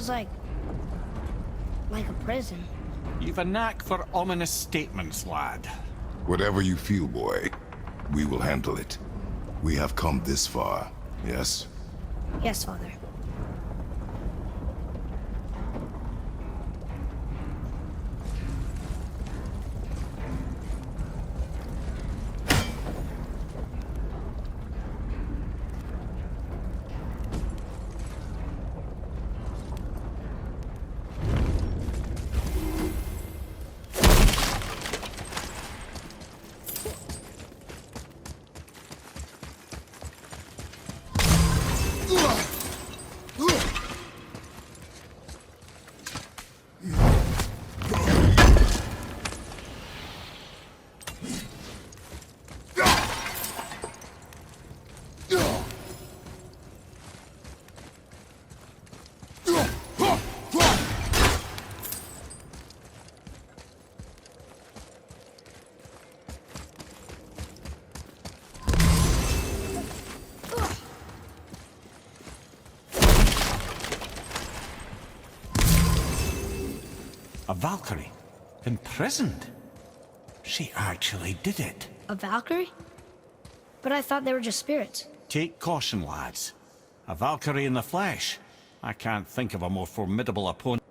feels like a prison. You've a knack for ominous statements, lad. Whatever you feel, boy, we will handle it. We have come this far, yes? Yes, Father. A Valkyrie? Imprisoned? She actually did it. A Valkyrie? But I thought they were just spirits. Take caution, lads. A Valkyrie in the flesh. I can't think of a more formidable opponent.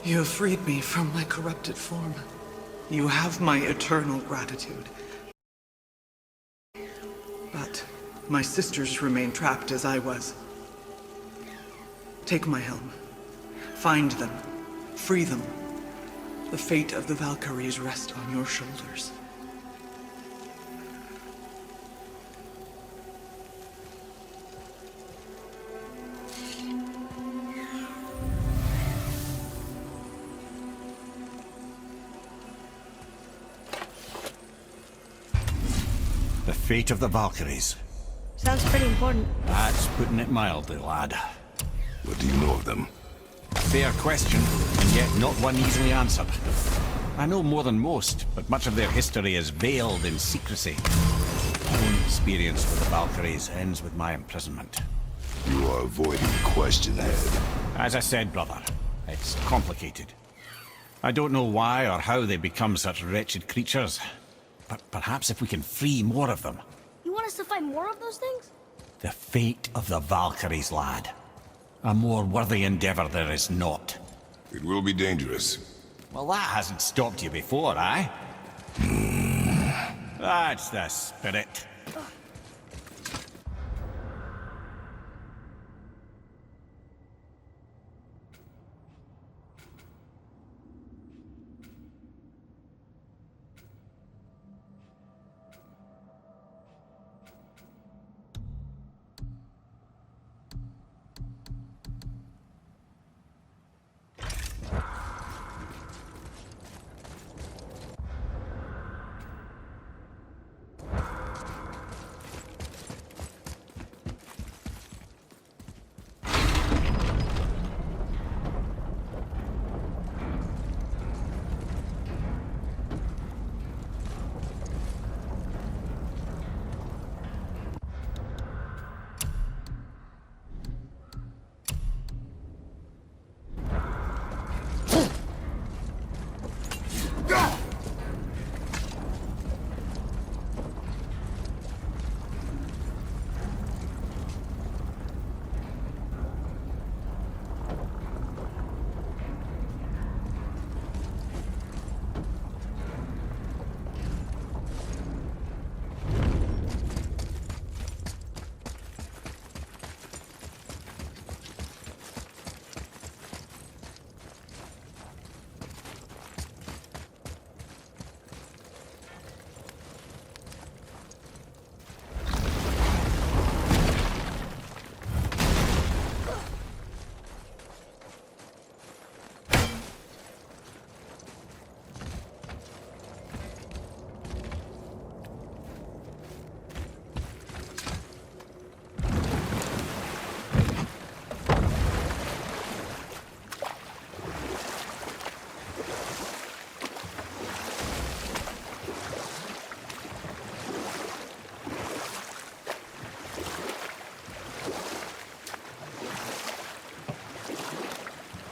You have freed me from my corrupted form. You have my eternal gratitude. But my sisters remain trapped as I was. Take my helm. Find them. Free them. The fate of the Valkyries rests on your shoulders. The fate of the Valkyries. Sounds pretty important. That's putting it mildly, lad. What do you know of them? A fair question, and yet not one easily answered. I know more than most, but much of their history is veiled in secrecy. own experience with the Valkyries ends with my imprisonment. You are avoiding the question, Head. As I said, brother, it's complicated. I don't know why or how they become such wretched creatures, but perhaps if we can free more of them. You want us to fight more of those things? The fate of the Valkyries, lad. A more worthy endeavor there is not. It will be dangerous. Well, that hasn't stopped you before, eh? That's the spirit.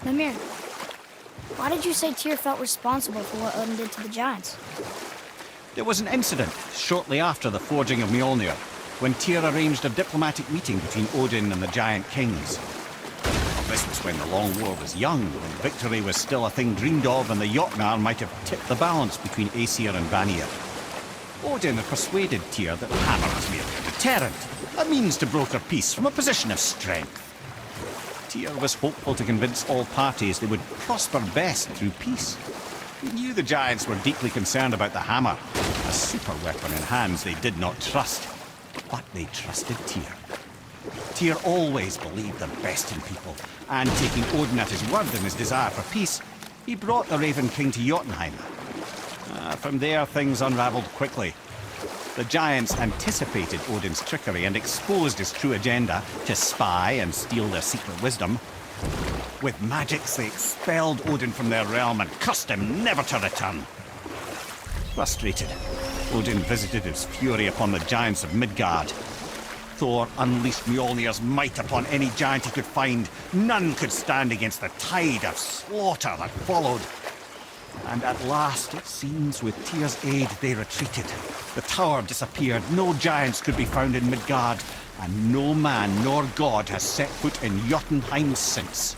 Mimir, why did you say Tyr felt responsible for what Odin did to the giants? There was an incident shortly after the forging of Mjolnir, when Tyr arranged a diplomatic meeting between Odin and the giant kings. This was when the Long War was young, when victory was still a thing dreamed of, and the Jotnar might have tipped the balance between Aesir and Vanir. Odin had persuaded Tyr that the hammer was merely a deterrent, a means to broker peace from a position of strength. Tyr was hopeful to convince all parties they would prosper best through peace. He knew the giants were deeply concerned about the hammer, a super weapon in hands they did not trust. But they trusted Tyr. Tyr always believed the best in people, and taking Odin at his word in his desire for peace, he brought the Raven King to Jotunheim. From there, things unraveled quickly. The giants anticipated Odin's trickery and exposed his true agenda to spy and steal their secret wisdom. With magics, they expelled Odin from their realm and cursed him never to return. Frustrated, Odin visited his fury upon the giants of Midgard. Thor unleashed Mjolnir's might upon any giant he could find. None could stand against the tide of slaughter that followed. And at last, it seems, with Tyr's aid, they retreated. The tower disappeared, no giants could be found in Midgard, and no man nor god has set foot in Jotunheim since.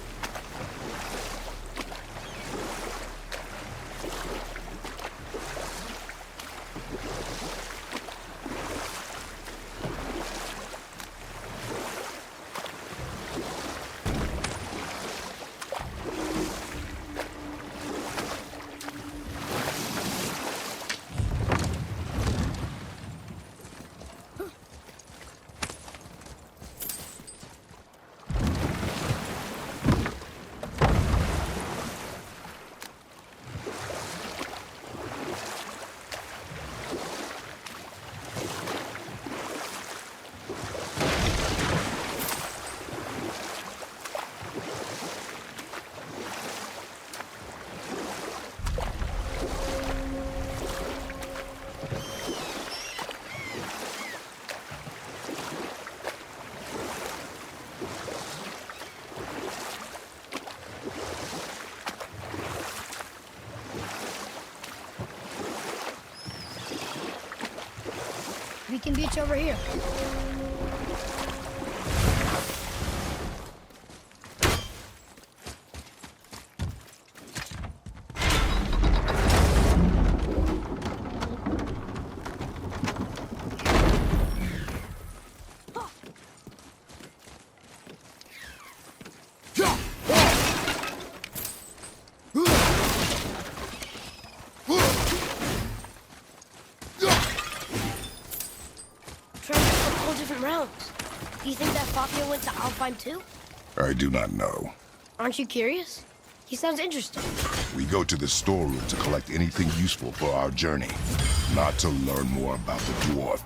Viking beach over here. Treasures from all different realms. Do you think that Fafnir went to Alfheim too? I do not know. Aren't you curious? He sounds interesting. We go to the storeroom to collect anything useful for our journey, not to learn more about the dwarf.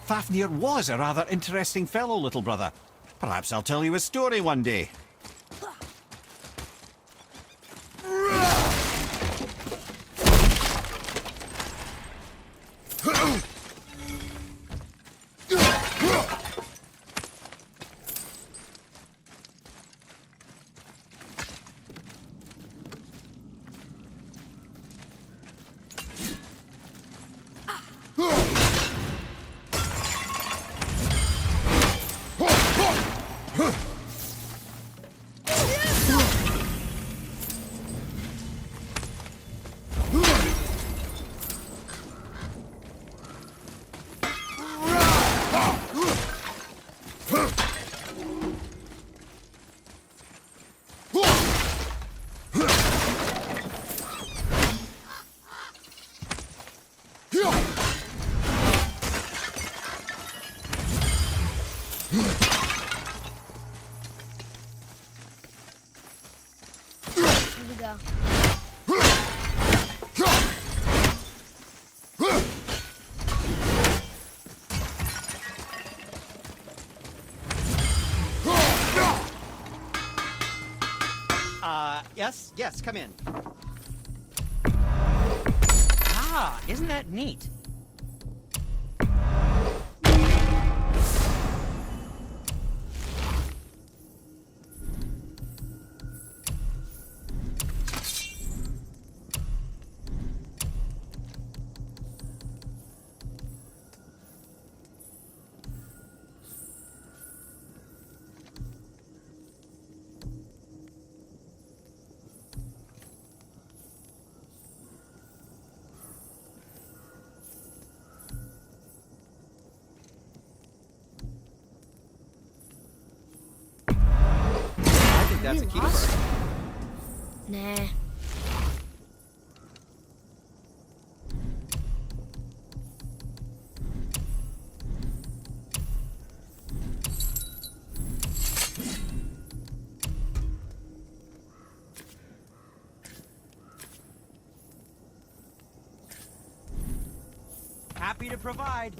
Fafnir was a rather interesting fellow, little brother. Perhaps I'll tell you a story one day. Here we go. Yes, come in. Ah, isn't that neat? That's a keeper. Nah. Happy to provide.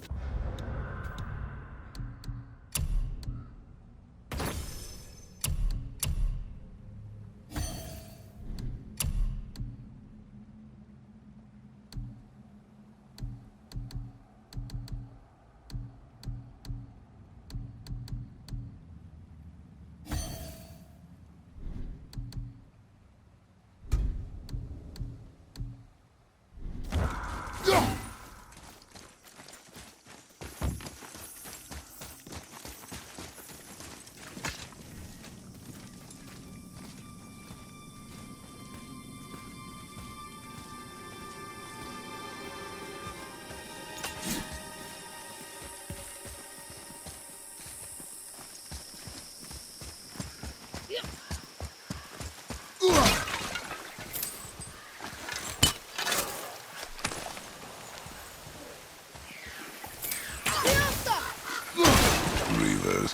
Reavers.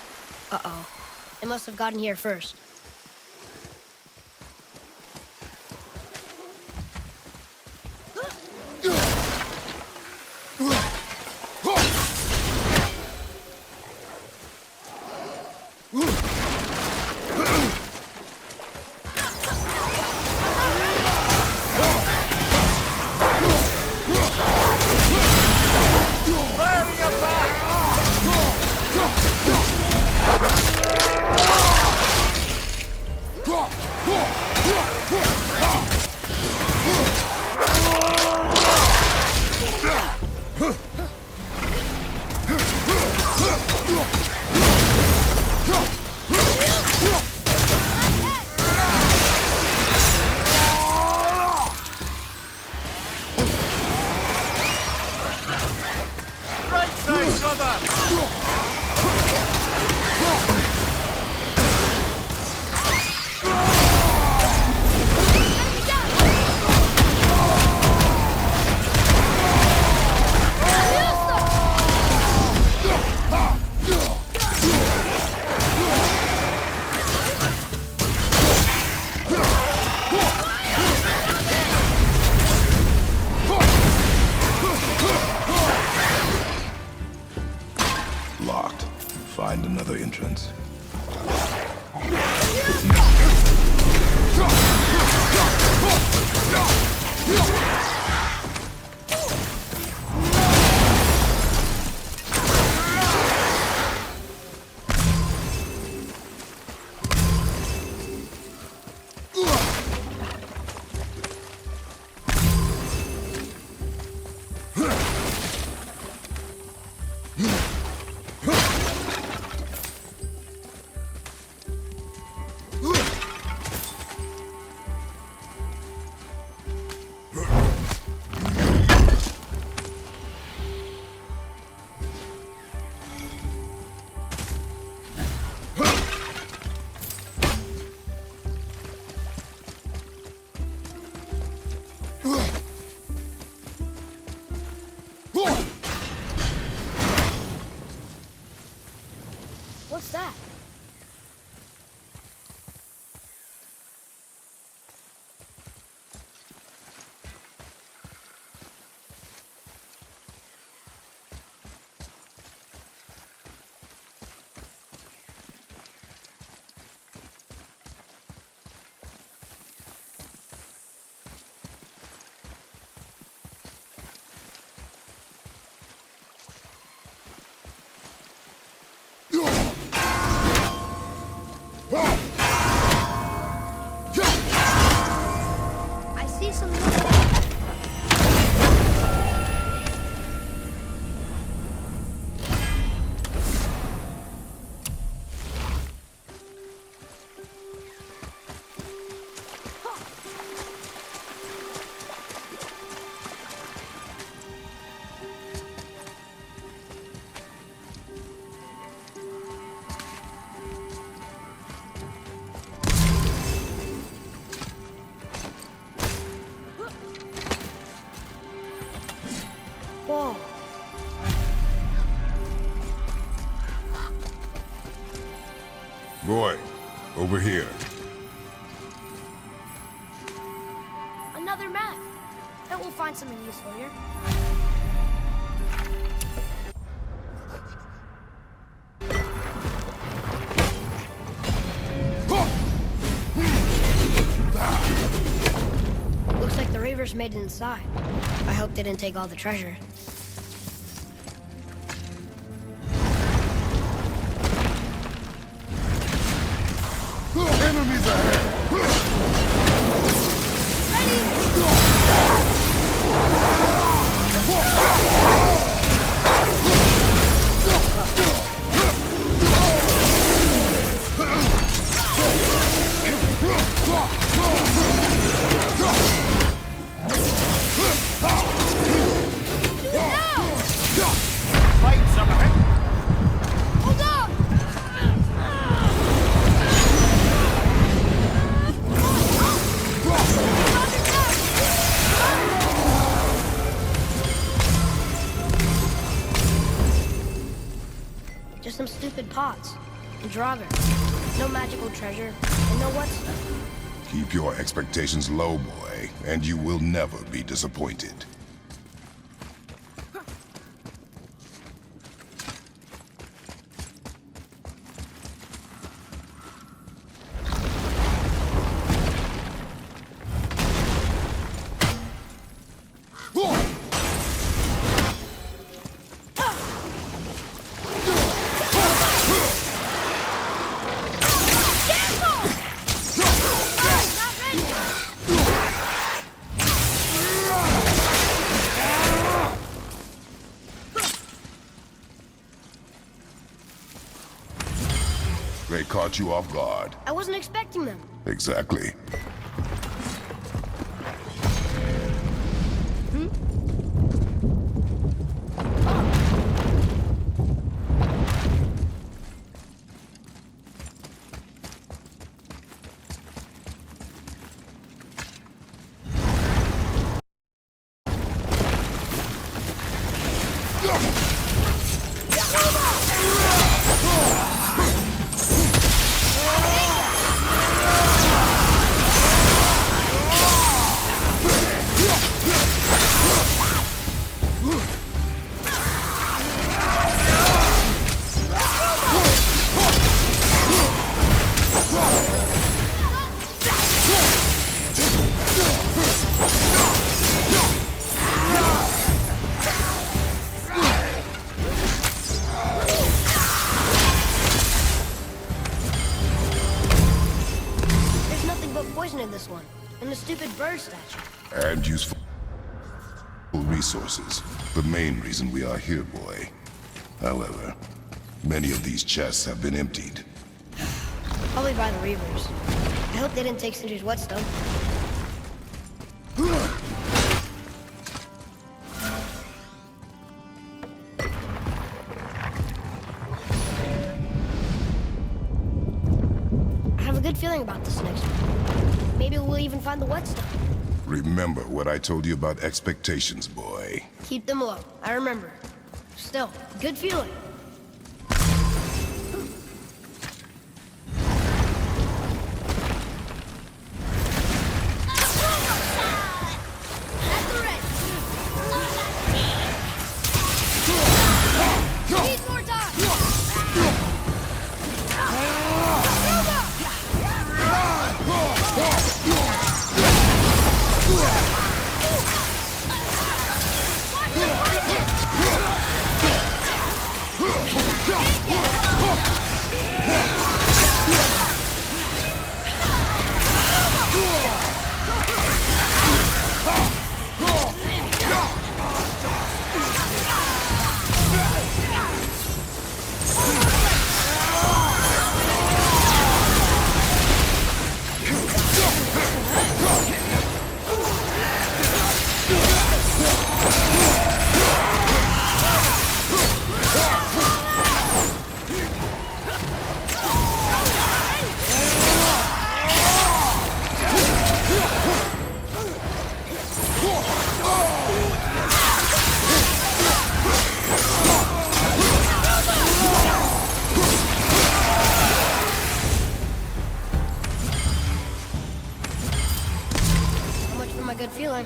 Uh-oh. They must have gotten here first. Excellent. What's that? I see some. Whoa. Boy, over here. Another map. Bet we'll find something useful here. Looks like the Reavers made it inside. I hope they didn't take all the treasure. Enemies ahead! Lights up ahead. Hold up! Just some stupid pots and Draugr. No magical treasure and no what's. Keep your expectations low, boy, and you will never be disappointed. They caught you off guard. I wasn't expecting them. Exactly. poison in this one, and the stupid bird statue. And useful resources. The main reason we are here, boy. However, many of these chests have been emptied. Probably by the Reavers. I hope they didn't take Cinder's whetstone. I have a good feeling about this next one. Maybe we'll even find the whetstone. Remember what I told you about expectations, boy. Keep them low. I remember. Still, good feeling. Good feeling.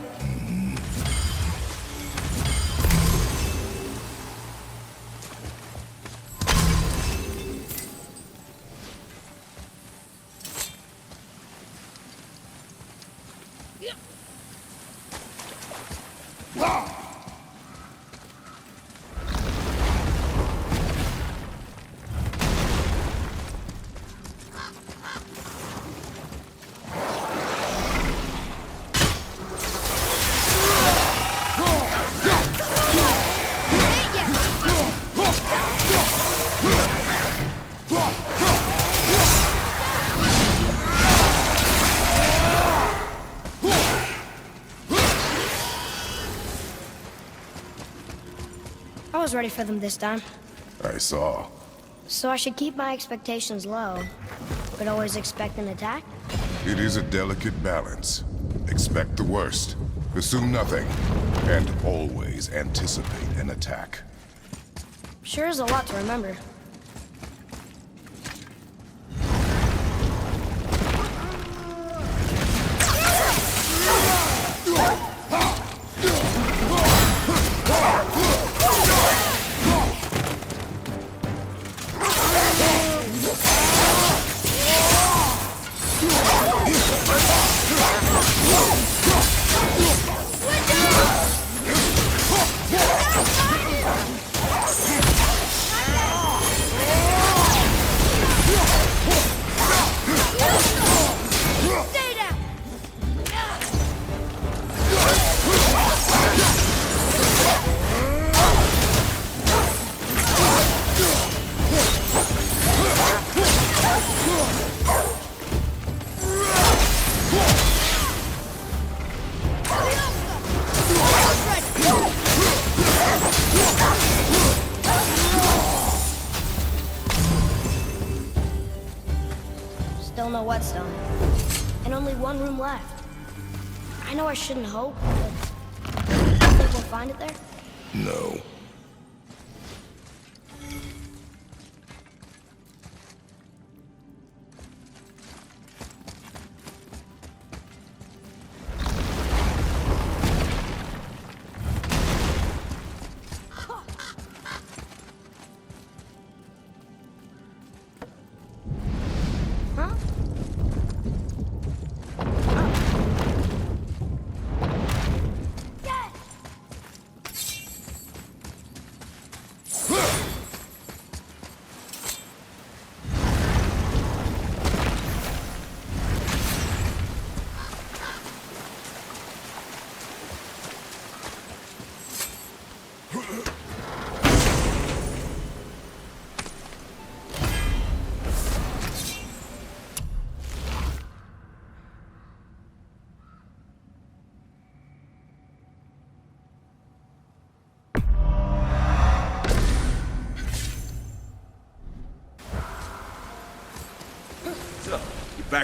I was ready for them this time. I saw. So I should keep my expectations low, but always expect an attack? It is a delicate balance. Expect the worst, assume nothing, and always anticipate an attack. Sure is a lot to remember. Still no whetstone. And only one room left. I know I shouldn't hope, but you think we'll find it there? No.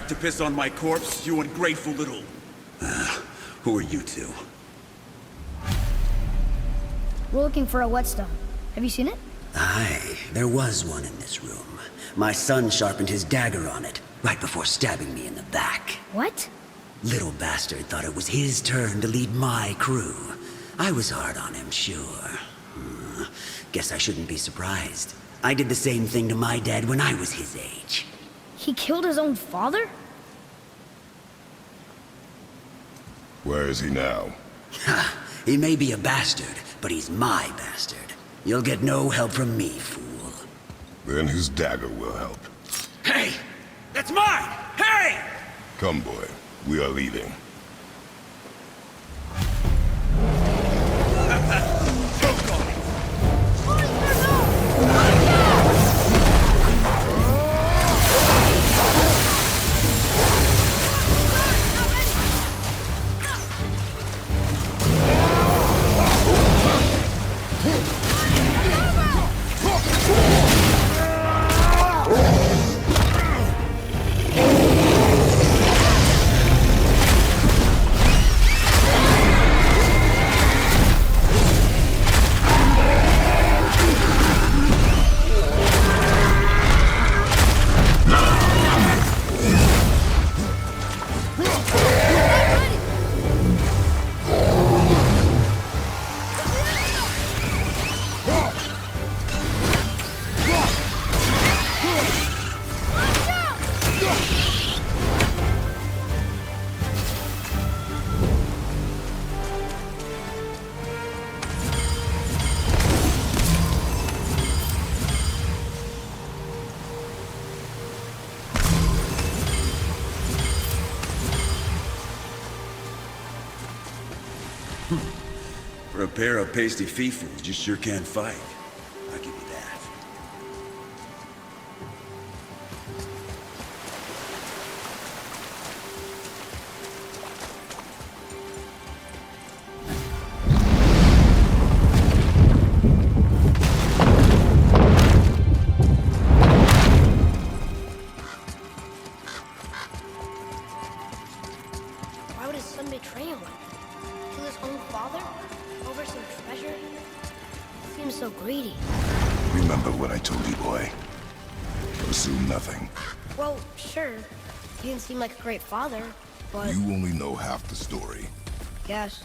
to piss on my corpse, you ungrateful little... who are you two? We're looking for a whetstone. Have you seen it? Aye, there was one in this room. My son sharpened his dagger on it, right before stabbing me in the back. What? Little bastard thought it was his turn to lead my crew. I was hard on him, sure. Guess I shouldn't be surprised. I did the same thing to my dad when I was his age. He killed his own father? Where is he now? Ha! He may be a bastard, but he's my bastard. You'll get no help from me, fool. Then his dagger will help. Hey! That's mine! Hey! Come, boy. We are leaving. Choke on it! For a pair of pasty feet-fools, you sure can fight. I'll give you that. Why would his son betray him like that? Kill his own father? Over some treasure? Seems so greedy. Remember what I told you, boy. Assume nothing. Well, sure. He didn't seem like a great father, but... You only know half the story. Guess.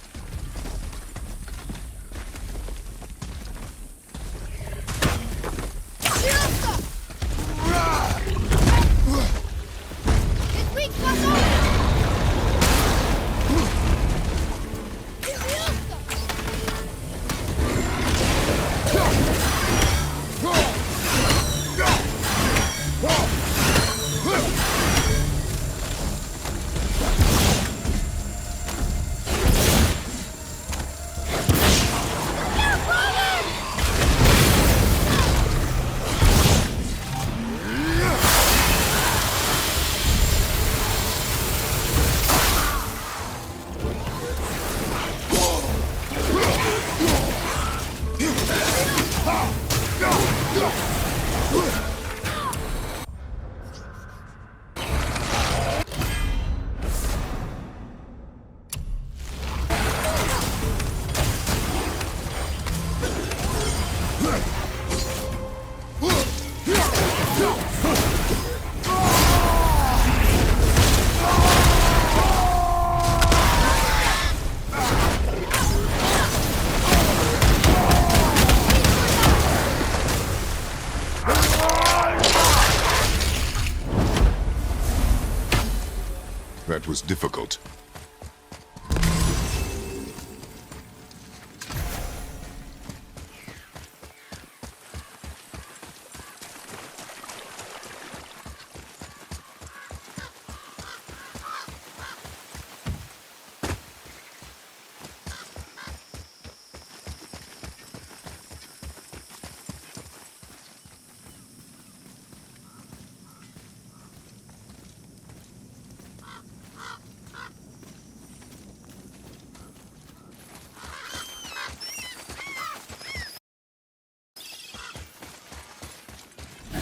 That was difficult.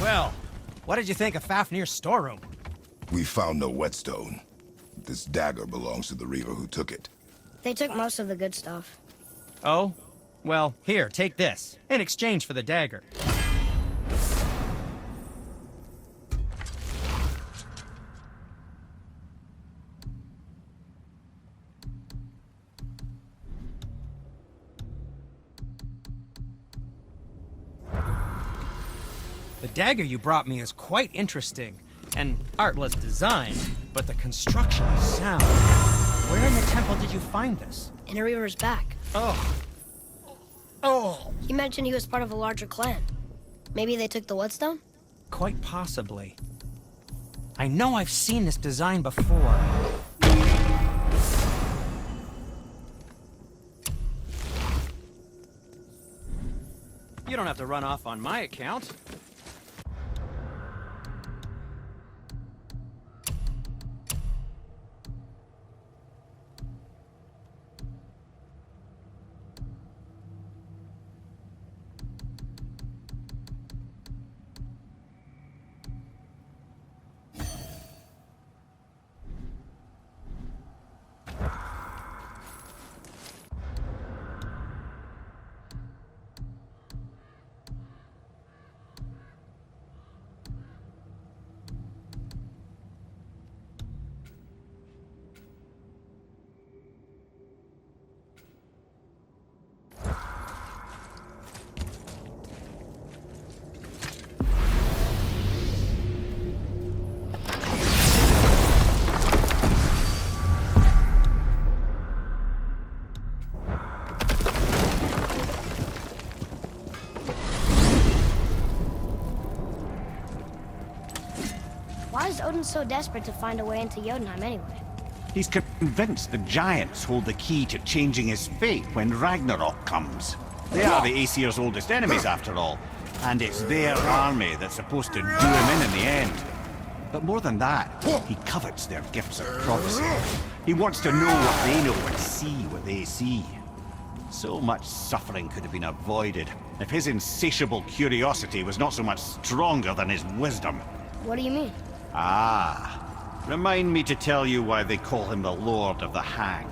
Well, what did you think of Fafnir's storeroom? We found no whetstone. This dagger belongs to the Reaver who took it. They took most of the good stuff. Oh? Well, here, take this. In exchange for the dagger. The dagger you brought me is quite interesting, and artless design, but the construction is sound. Where in the temple did you find this? In a Reaver's back. Oh. Oh! He mentioned he was part of a larger clan. Maybe they took the whetstone? Quite possibly. I know I've seen this design before. You don't have to run off on my account. Why is Odin so desperate to find a way into Jotunheim anyway? He's convinced the giants hold the key to changing his fate when Ragnarok comes. They are the Aesir's oldest enemies, after all, and it's their army that's supposed to do him in the end. But more than that, he covets their gifts of prophecy. He wants to know what they know and see what they see. So much suffering could have been avoided if his insatiable curiosity was not so much stronger than his wisdom. What do you mean? Ah, remind me to tell you why they call him the Lord of the Hanged.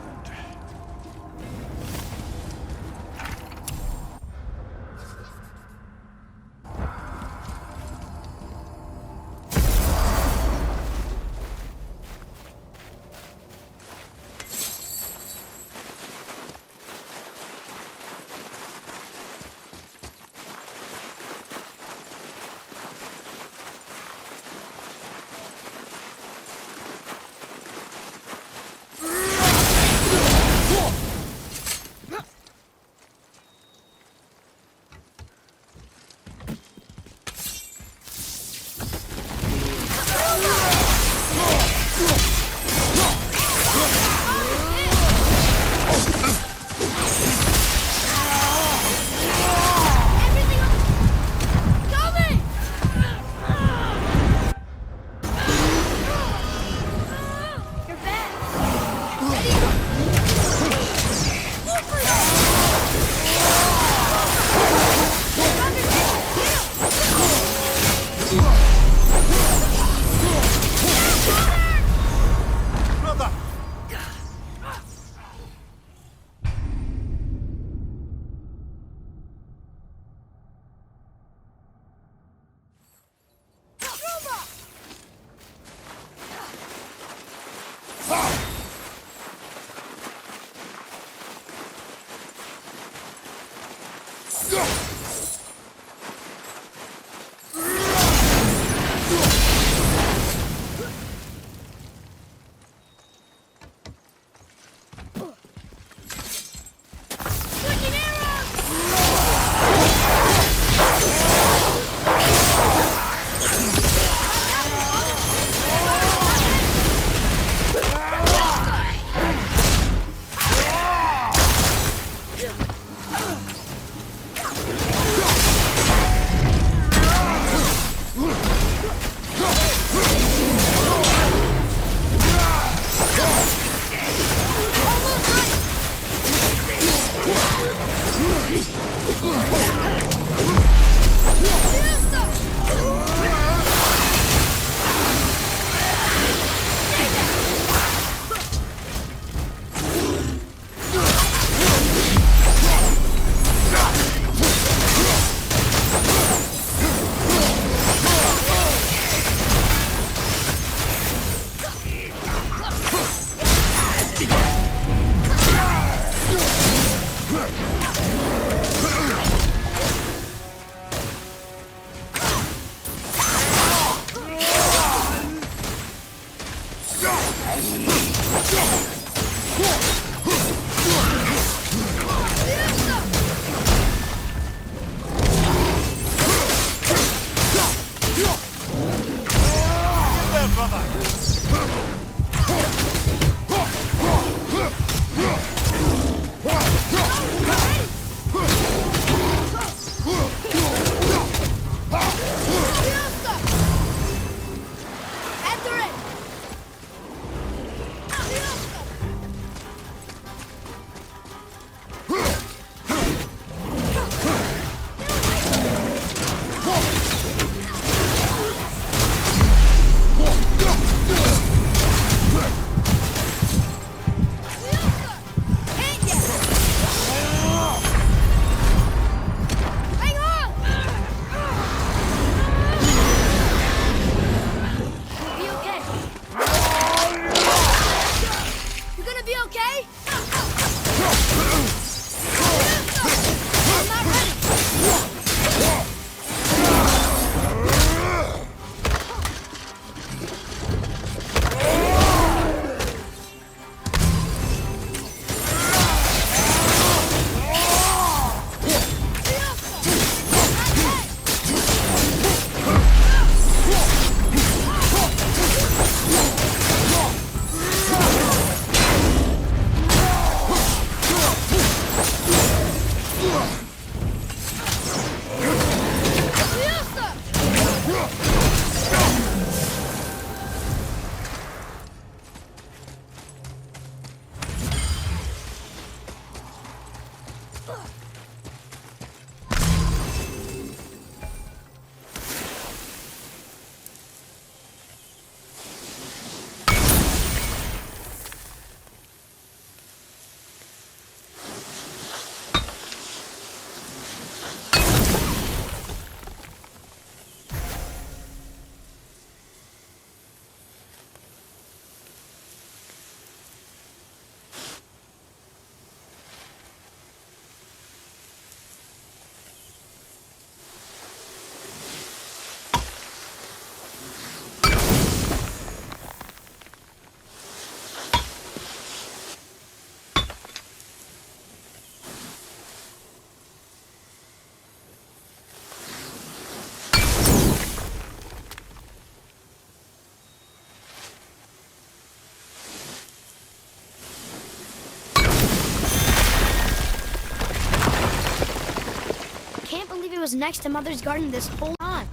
He was next to Mother's garden this whole time.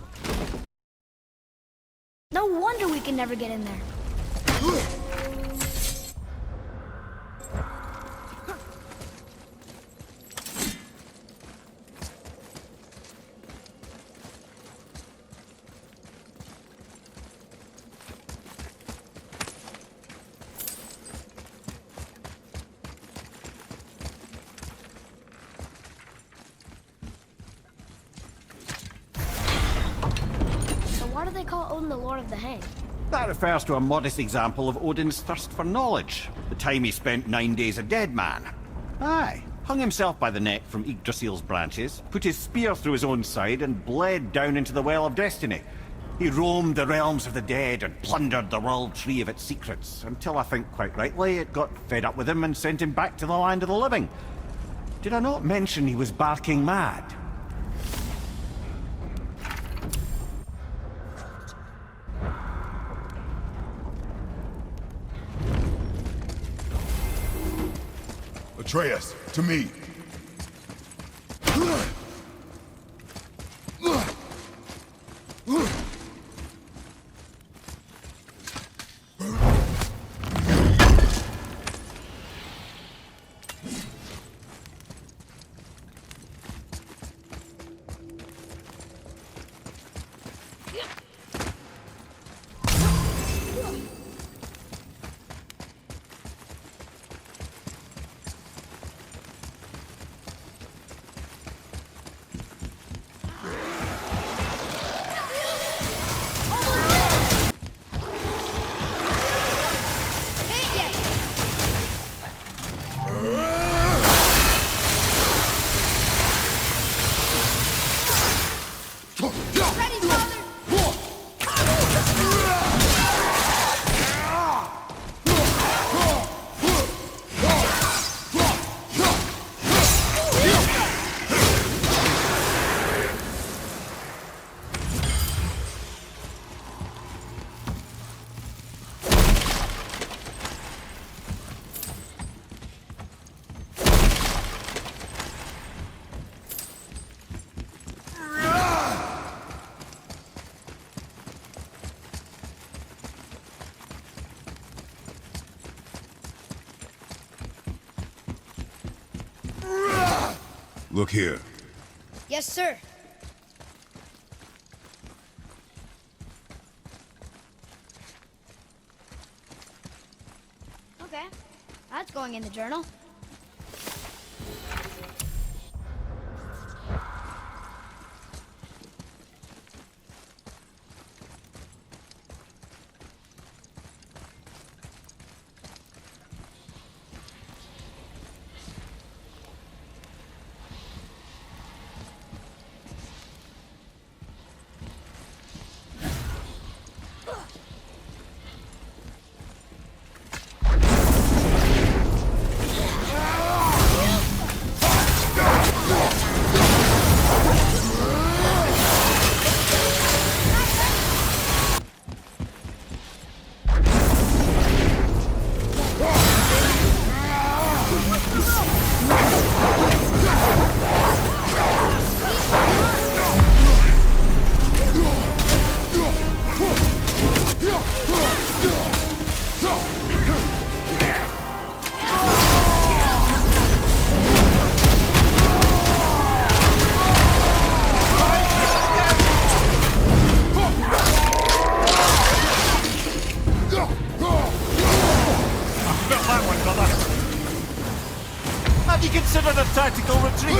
No wonder we can never get in there. Why do they call Odin the Lord of the Hang? That refers to a modest example of Odin's thirst for knowledge. The time he spent 9 days a dead man. Aye, hung himself by the neck from Yggdrasil's branches, put his spear through his own side and bled down into the Well of Destiny. He roamed the realms of the dead and plundered the World Tree of its secrets, until I think quite rightly it got fed up with him and sent him back to the land of the living. Did I not mention he was barking mad? Atreus, to me. Look here. Yes, sir. Okay, that's going in the journal. Have you considered a tactical retreat?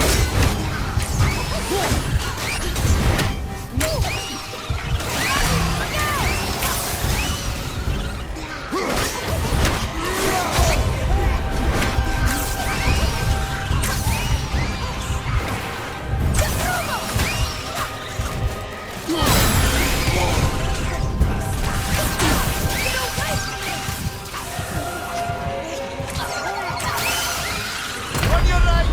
On your right!